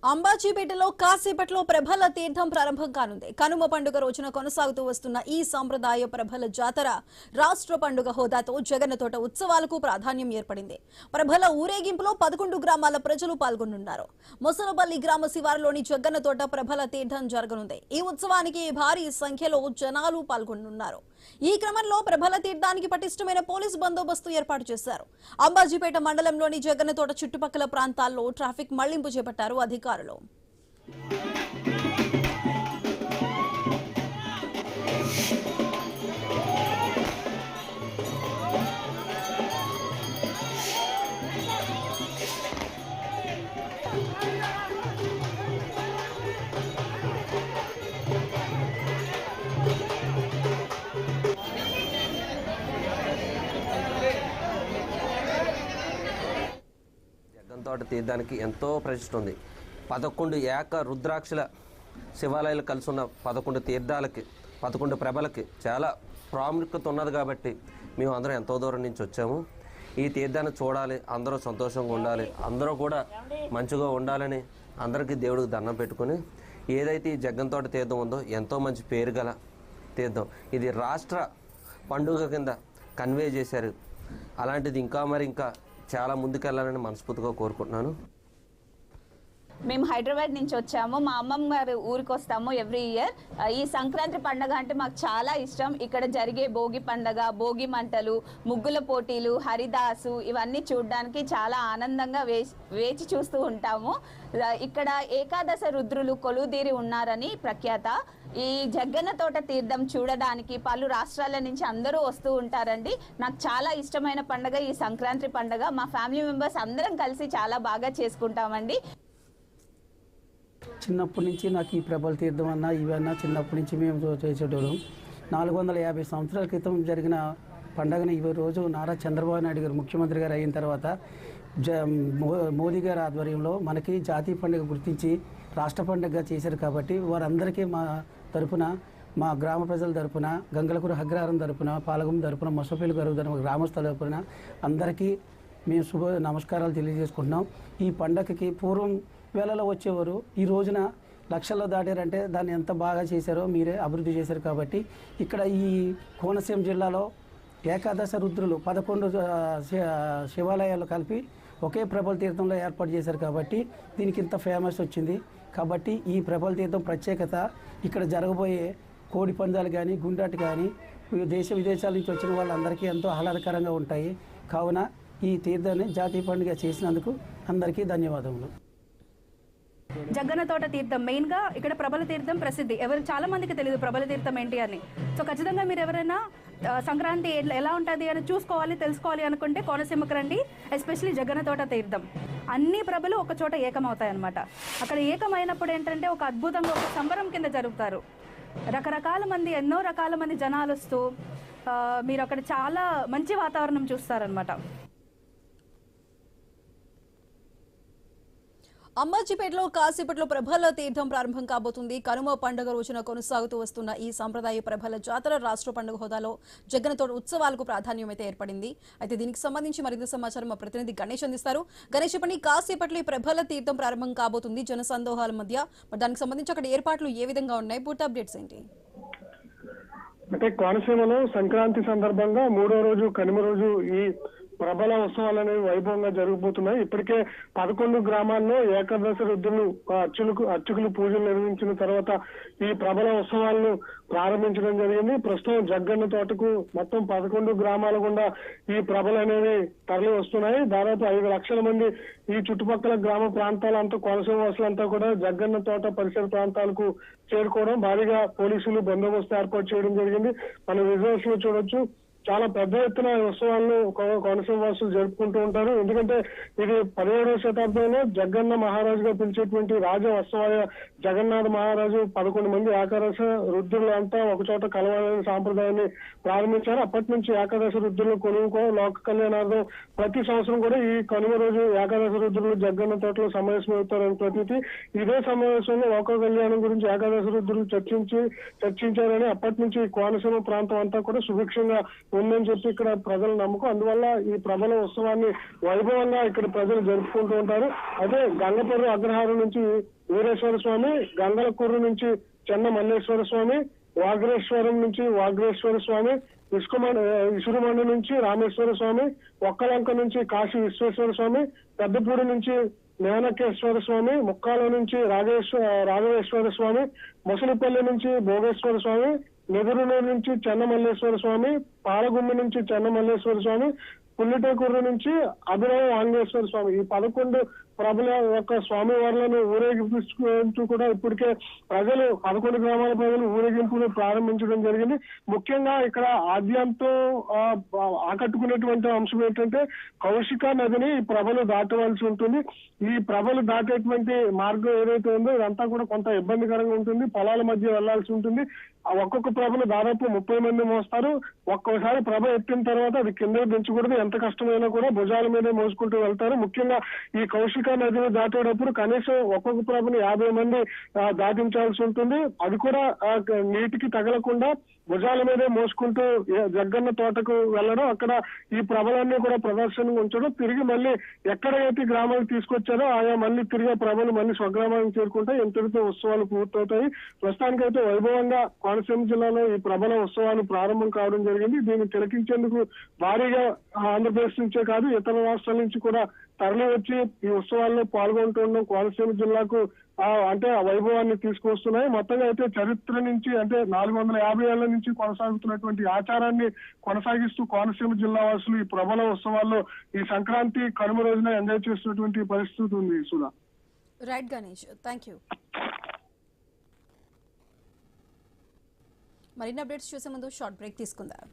అంబాజీపేటలో కాసేపట్లో ప్రభల తీర్థం ప్రారంభం కానుంది. కనుమ పండుగ రోజున కొనసాగుతూ వస్తున్న ఈ సంప్రదాయ ప్రభల జాతర రాష్ట్ర పండుగ హోదాతో జగన్నతోట ఉత్సవాలకు ప్రాధాన్యం ఏర్పడింది. ప్రభల ఊరేగింపులో 11 గ్రామాల ప్రజలు పాల్గొనున్నారు. ముసలపల్లి గ్రామ శివారులోని జగన్నతోట ప్రభల తీర్థం జరగనుంది. ఈ ఉత్సవానికి భారీ సంఖ్యలో జనాలు పాల్గొనున్నారు. ఈ క్రమంలో ప్రభల తీర్థానికి పటిష్టమైన పోలీసు బందోబస్తు ఏర్పాటు చేశారు. అంబాజీపేట మండలంలోని జగన్నతోట చుట్టుపక్కల ప్రాంతాల్లో ట్రాఫిక్ మళ్లింపు చేపట్టారు అధికారులు. జగన్తోట తీర్థానికి ఎంతో ప్రతిష్ట ఉంది. 11 ఏక రుద్రాక్షల శివాలయాలు కలిసి ఉన్న 11 తీర్థాలకి 11 ప్రభలకి చాలా ప్రాముఖ్యత ఉన్నది కాబట్టి మేము అందరం ఎంతో దూరం నుంచి వచ్చాము. ఈ తీర్థాన్ని చూడాలి, అందరూ సంతోషంగా ఉండాలి, అందరూ కూడా మంచిగా ఉండాలని అందరికీ దేవుడికి దండం పెట్టుకుని ఏదైతే ఈ జగన్తోట తీర్థం ఉందో ఎంతో మంచి పేరు గల తీర్థం. ఇది రాష్ట్ర పండుగ కింద కన్వే చేశారు. అలాంటిది ఇంకా చాలా ముందుకెళ్ళాలని మనస్ఫూర్తిగా కోరుకుంటున్నాను. మేము హైదరాబాద్ నుంచి వచ్చాము. మా అమ్మమ్మ గారు ఊరికి వస్తాము ఎవ్రీ ఇయర్. ఈ సంక్రాంతి పండుగ అంటే మాకు చాలా ఇష్టం. ఇక్కడ జరిగే భోగి పండుగ, భోగి మంటలు, ముగ్గుల పోటీలు, హరిదాసు ఇవన్నీ చూడడానికి చాలా ఆనందంగా వేచి చూస్తూ ఉంటాము. ఇక్కడ ఏకాదశ రుద్రులు కొలువుదీరి ఉన్నారని ప్రఖ్యాత. ఈ జగన్నతోట తీర్థం చూడడానికి పలు రాష్ట్రాల నుంచి అందరూ వస్తూ ఉంటారండి. నాకు చాలా ఇష్టమైన పండుగ ఈ సంక్రాంతి పండుగ. మా ఫ్యామిలీ మెంబర్స్ అందరం కలిసి చాలా బాగా చేసుకుంటామండి. చిన్నప్పటి నుంచి నాకు ఈ ప్రభల తీర్థం అన్నా ఇవన్నా చిన్నప్పటి నుంచి మేము చేసేటోళ్ళం. 450 సంవత్సరాల క్రితం జరిగిన పండగను ఈ రోజు నారా చంద్రబాబు నాయుడు గారు ముఖ్యమంత్రి గారు అయిన తర్వాత మోదీ గారి ఆధ్వర్యంలో మనకి జాతీయ పండుగ గుర్తించి రాష్ట్ర పండుగగా చేశారు. కాబట్టి వారందరికీ మా తరఫున, మా గ్రామ ప్రజల తరఫున, గంగలకూరు అగ్రహారం తరఫున, పాలగం తరఫున, మొసపల్లి గారు తరఫున, గ్రామస్తుల తరఫున అందరికీ మేము శుభ నమస్కారాలు తెలియజేసుకుంటున్నాం. ఈ పండగకి పూర్వం వేళలో వచ్చేవారు ఈ రోజున లక్షల్లో దాటారంటే దాన్ని ఎంత బాగా చేశారో మీరే అభివృద్ధి చేశారు. కాబట్టి ఇక్కడ ఈ కోనసీమ జిల్లాలో ఏకాదశ రుద్రులు 11 శివాలయాలు కలిపి ఒకే ప్రభల తీర్థంలో ఏర్పాటు చేశారు. కాబట్టి దీనికి ఇంత ఫేమస్ వచ్చింది. కాబట్టి ఈ ప్రభల తీర్థం ప్రత్యేకత ఇక్కడ జరగబోయే కోడి పందాలు కానీ, గుండాటు కానీ దేశ విదేశాల నుంచి వచ్చిన వాళ్ళందరికీ ఎంతో ఆహ్లాదకరంగా ఉంటాయి. కావున ఈ తీర్థాన్ని జాతీయ పండుగ చేసినందుకు అందరికీ ధన్యవాదములు. జగన్నతోట తీర్థం మెయిన్గా ఇక్కడ ప్రభల తీర్థం ప్రసిద్ధి. చాలా మందికి తెలియదు ప్రభల తీర్థం ఏంటి అని. సో ఖచ్చితంగా మీరు ఎవరైనా సంక్రాంతి ఎలా ఉంటుంది అని చూసుకోవాలి, తెలుసుకోవాలి అనుకుంటే కోనసీమకు రండి. ఎస్పెషల్లీ జగన్నతోట తీర్థం. అన్ని ప్రభలు ఒక చోట ఏకమవుతాయి అన్నమాట. అక్కడ ఏకమైనప్పుడు ఏంటంటే ఒక అద్భుతంగా ఒక సంబరం కింద జరుపుతారు. రకరకాల మంది, ఎన్నో రకాల మంది జనాలు వస్తూ మీరు అక్కడ చాలా మంచి వాతావరణం చూస్తారనమాట. అంబాజీపేటలో కాసేపట్లో ప్రభల తీర్థం ప్రారంభం కాబోతుంది. కనుమ పండుగ రోజున కొనసాగుతూ వస్తున్న ఈ సంప్రదాయ ప్రభల జాతర రాష్ట్ర పండుగ హోదాలో జగన్నతోట ఉత్సవాలకు ప్రాధాన్యం అయితే ఏర్పడింది. అయితే దీనికి సంబంధించి మరింత సమాచారం మా ప్రతినిధి గణేష్ అందిస్తారు. గణేష్, చెప్పండి, కాసేపట్లో ఈ ప్రభల తీర్థం ప్రారంభం కాబోతుంది జన సందోహాల మధ్య. మరి దానికి సంబంధించి అక్కడ ఏర్పాట్లు ఏ విధంగా ఉన్నాయి? పూర్తి అప్డేట్స్ ఏంటి? అంటే కోనసీమలో సంక్రాంతి సందర్భంగా 3వ రోజు కనుమ రోజు ఈ ప్రభల ఉత్సవాలు అనేవి వైభవంగా జరగబోతున్నాయి. ఇప్పటికే 11 గ్రామాల్లో ఏకాదశ రుద్రులు అర్చకులు పూజలు నిర్వహించిన తర్వాత ఈ ప్రభల ఉత్సవాలను ప్రారంభించడం జరిగింది. ప్రస్తుతం జగ్గన్న తోటకు మొత్తం 11 గ్రామాల గుండా ఈ ప్రభలు అనేవి తరలి వస్తున్నాయి. దాదాపు 5 లక్షల మంది ఈ చుట్టుపక్కల గ్రామ ప్రాంతాలంతా, కోనసీమ వాసులంతా కూడా జగ్గన్న తోట పరిసర ప్రాంతాలకు చేరుకోవడం, భారీగా పోలీసులు బందోబస్తు ఏర్పాటు చేయడం జరిగింది. మన విజువల్స్ లో చూడొచ్చు. చాలా పెద్ద ఎత్తున ఉత్సవాలను కోనసీమ వాసులు జరుపుకుంటూ ఉంటారు. ఎందుకంటే ఇది 17వ శతాబ్దంలో జగన్న మహారాజుగా పిలిచేటువంటి రాజ వత్సవాయ జగన్నాథ మహారాజు 11 మంది ఏకాదశ రుద్రులు అంతా ఒక చోట కలవాలనే సాంప్రదాయాన్ని ప్రారంభించారు. అప్పటి నుంచి ఏకాదశ రుద్రులు కొలువుకో లోక కళ్యాణార్థం ప్రతి సంవత్సరం కూడా ఈ కనుమ రోజు ఏకాదశ రుద్రులు జగన్న తోటలో సమావేశమవుతారని ప్రతీతి. ఇదే సమావేశంలో లోక కళ్యాణం గురించి ఏకాదశ రుద్రులు చర్చించారని అప్పటి నుంచి కోనసీమ ప్రాంతం అంతా కూడా సుభిక్షంగా ఉందని చెప్పి ఇక్కడ ప్రజల నమ్మకం. అందువల్ల ఈ ప్రభల ఉత్సవాన్ని వైభవంగా ఇక్కడ ప్రజలు జరుపుకుంటూ ఉంటారు. అదే గంగపర్రు అగ్రహారం నుంచి వీరేశ్వర స్వామి, గంగలకూరు నుంచి చెన్న మల్లేశ్వర స్వామి, వాగ్రేశ్వరం నుంచి వాగ్రేశ్వర స్వామి, ఇసురుమండ నుంచి రామేశ్వర స్వామి, ఒక్కలంక నుంచి కాశీ విశ్వేశ్వర స్వామి, పెద్దపూడి నుంచి మేనకేశ్వర స్వామి, ముక్కాల నుంచి రాఘవేశ్వర స్వామి, మొసలిపల్లి నుంచి భోగేశ్వర స్వామి, నెదురునూరు నుంచి చెన్నమల్లేశ్వర స్వామి, పాలగుమ్మి నుంచి చెన్నమల్లేశ్వర స్వామి, పుల్లిటేకూరు నుంచి అభినవ ఆంజనేశ్వర స్వామి, ఈ 11 ప్రభుల యొక్క స్వామి వారులను ఊరేగింపు కూడా ఇప్పటికే ప్రజలు 11 గ్రామాల ప్రజలు ఊరేగింపును ప్రారంభించడం జరిగింది. ముఖ్యంగా ఇక్కడ ఆద్యంతో ఆకట్టుకునేటువంటి అంశం ఏంటంటే కౌశిక నదిని ఈ ప్రభలు దాటవలసి ఉంటుంది. ఈ ప్రభలు దాటేటువంటి మార్గం ఏదైతే ఉందో ఇదంతా కూడా కొంత ఇబ్బందికరంగా ఉంటుంది. పొలాల మధ్య వెళ్లాల్సి ఉంటుంది. ఒక్కొక్క ప్రభలు దాదాపు 30 మంది మోస్తారు. ఒక్కోసారి ప్రభ ఎత్తిన తర్వాత అది కింద దించకూడదు. ఎంత కష్టమైనా కూడా భుజాల మీదే మోసుకుంటూ వెళ్తారు. ముఖ్యంగా ఈ కౌశిక నదిని దాటేటప్పుడు కనీసం ఒక్కొక్క ప్రభని 50 మంది దాటించాల్సి ఉంటుంది. అది కూడా నీటికి తగలకుండా భుజాల మీదే మోసుకుంటూ జగ్గన్న తోటకు వెళ్ళడం, అక్కడ ఈ ప్రభలన్నీ కూడా ప్రదర్శనకు ఉంచడం, తిరిగి మళ్ళీ ఎక్కడైతే గ్రామానికి తీసుకొచ్చారో ఆయా మళ్ళీ తిరిగి ప్రభలు మళ్ళీ స్వగ్రామానికి చేరుకుంటాయి. ఇంతటితో ఉత్సవాలు పూర్తవుతాయి. ప్రస్తుతానికైతే వైభవంగా కోనసీమ జిల్లాలో ఈ ప్రభల ఉత్సవాలు ప్రారంభం కావడం జరిగింది. దీన్ని తిలకించేందుకు భారీగా ఆంధ్రప్రదేశ్ నుంచే కాదు ఇతర రాష్ట్రాల నుంచి కూడా తరలి వచ్చి ఈ ఉత్సవాల్లో పాల్గొంటుండడం కోనసీమ జిల్లాకు అంటే వైభవాన్ని తీసుకొస్తున్నాయి. మొత్తంగా అయితే చరిత్ర నుంచి అంటే 450 ఏళ్ల నుంచి కొనసాగుతున్నటువంటి ఆచారాన్ని కొనసాగిస్తూ కోనసీమ జిల్లా వాసులు ఈ ప్రభల ఉత్సవాల్లో ఈ సంక్రాంతి కనుమ రోజున ఎంజాయ్ చేస్తున్నటువంటి పరిస్థితి ఉంది. Sudha. Right Ganesh, thank you. మరిన్ని అప్డేట్స్ చూసే ముందు షార్ట్ బ్రేక్ తీసుకుందాం.